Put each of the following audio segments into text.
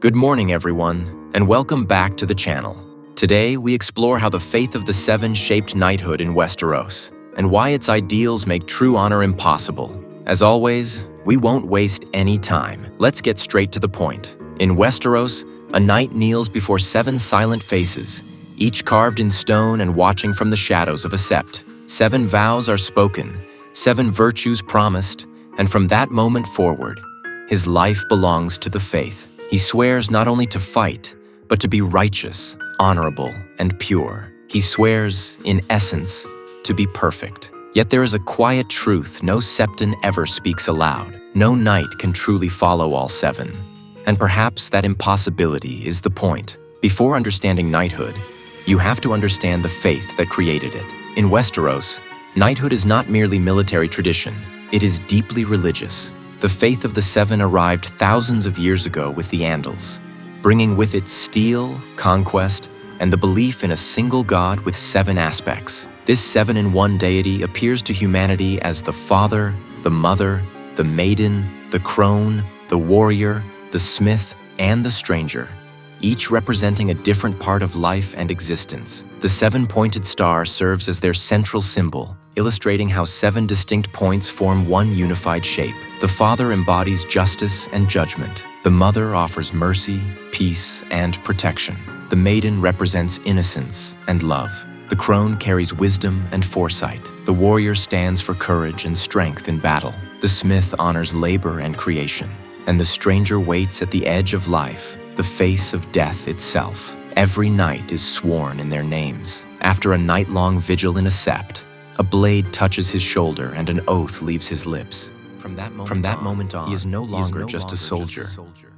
Good morning, everyone, and welcome back to the channel. Today, we explore how the faith of the Seven shaped knighthood in Westeros, and why its ideals make true honor impossible. As always, we won't waste any time. Let's get straight to the point. In Westeros, a knight kneels before seven silent faces, each carved in stone and watching from the shadows of a sept. 7 vows are spoken, 7 virtues promised, and from that moment forward, his life belongs to the faith. He swears not only to fight, but to be righteous, honorable, and pure. He swears, in essence, to be perfect. Yet there is a quiet truth no septon ever speaks aloud. No knight can truly follow all 7. And perhaps that impossibility is the point. Before understanding knighthood, you have to understand the faith that created it. In Westeros, knighthood is not merely military tradition. It is deeply religious. The faith of the Seven arrived thousands of years ago with the Andals, bringing with it steel, conquest, and the belief in a single god with 7 aspects. This 7-in-1 deity appears to humanity as the father, the mother, the maiden, the crone, the warrior, the smith, and the stranger, each representing a different part of life and existence. The 7-pointed star serves as their central symbol, illustrating how 7 distinct points form one unified shape. The father embodies justice and judgment. The mother offers mercy, peace, and protection. The maiden represents innocence and love. The crone carries wisdom and foresight. The warrior stands for courage and strength in battle. The smith honors labor and creation. And the stranger waits at the edge of life, the face of death itself. Every knight is sworn in their names. After a night-long vigil in a sept, a blade touches his shoulder and an oath leaves his lips. From that moment on, he is no longer just a soldier.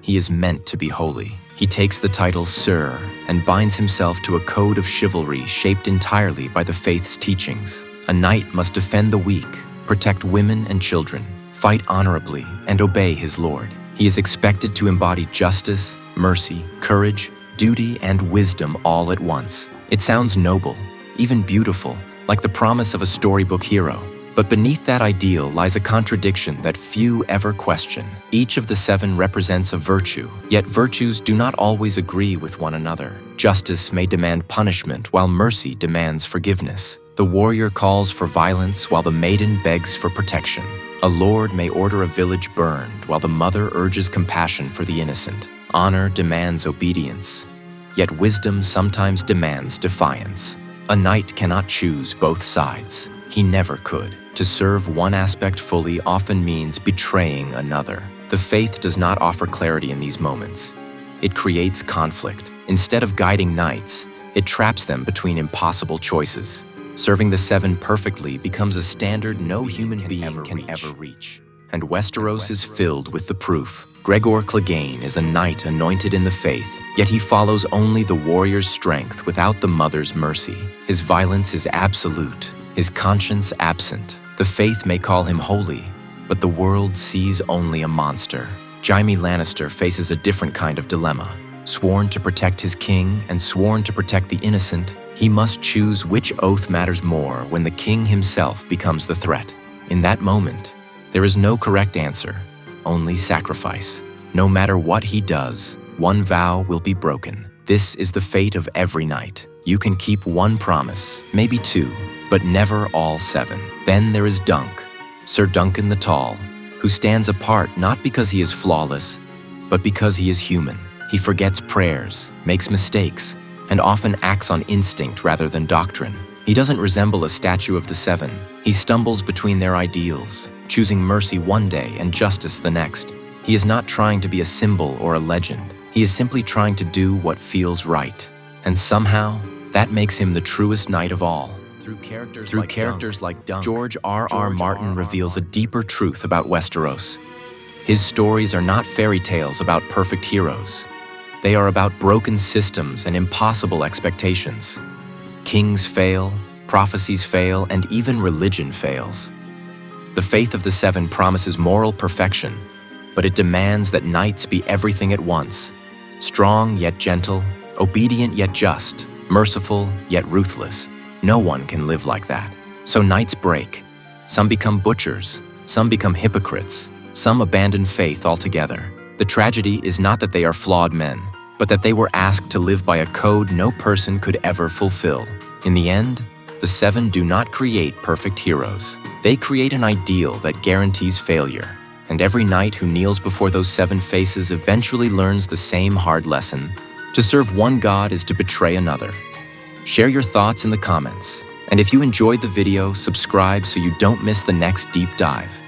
He is meant to be holy. He takes the title Sir and binds himself to a code of chivalry shaped entirely by the faith's teachings. A knight must defend the weak, protect women and children, fight honorably, and obey his lord. He is expected to embody justice, mercy, courage, duty, and wisdom all at once. It sounds noble, even beautiful, like the promise of a storybook hero. But beneath that ideal lies a contradiction that few ever question. Each of the 7 represents a virtue, yet virtues do not always agree with one another. Justice may demand punishment while mercy demands forgiveness. The warrior calls for violence while the maiden begs for protection. A lord may order a village burned while the mother urges compassion for the innocent. Honor demands obedience, yet wisdom sometimes demands defiance. A knight cannot choose both sides. He never could. To serve one aspect fully often means betraying another. The faith does not offer clarity in these moments. It creates conflict. Instead of guiding knights, it traps them between impossible choices. Serving the 7 perfectly becomes a standard no human being can ever reach. And Westeros is filled with the proof. Gregor Clegane is a knight anointed in the faith, yet he follows only the warrior's strength without the mother's mercy. His violence is absolute, his conscience absent. The faith may call him holy, but the world sees only a monster. Jaime Lannister faces a different kind of dilemma. Sworn to protect his king and sworn to protect the innocent, he must choose which oath matters more when the king himself becomes the threat. In that moment, there is no correct answer, only sacrifice. No matter what he does, one vow will be broken. This is the fate of every knight. You can keep one promise, maybe 2, but never all 7. Then there is Dunk, Sir Duncan the Tall, who stands apart not because he is flawless, but because he is human. He forgets prayers, makes mistakes, and often acts on instinct rather than doctrine. He doesn't resemble a statue of the 7. He stumbles between their ideals, choosing mercy one day and justice the next. He is not trying to be a symbol or a legend. He is simply trying to do what feels right. And somehow, that makes him the truest knight of all. Through characters like Dunk, George R.R. Martin reveals a deeper truth about Westeros. His stories are not fairy tales about perfect heroes. They are about broken systems and impossible expectations. Kings fail, prophecies fail, and even religion fails. The faith of the 7 promises moral perfection, but it demands that knights be everything at once. Strong yet gentle, obedient yet just, merciful yet ruthless. No one can live like that. So knights break. Some become butchers, some become hypocrites, some abandon faith altogether. The The tragedy is not that they are flawed men, but that they were asked to live by a code no person could ever fulfill. In the end, the seven do not create perfect heroes. They create an ideal that guarantees failure. And every knight who kneels before those seven faces eventually learns the same hard lesson. To serve one god is to betray another. Share your thoughts in the comments. And if you enjoyed the video, subscribe so you don't miss the next deep dive.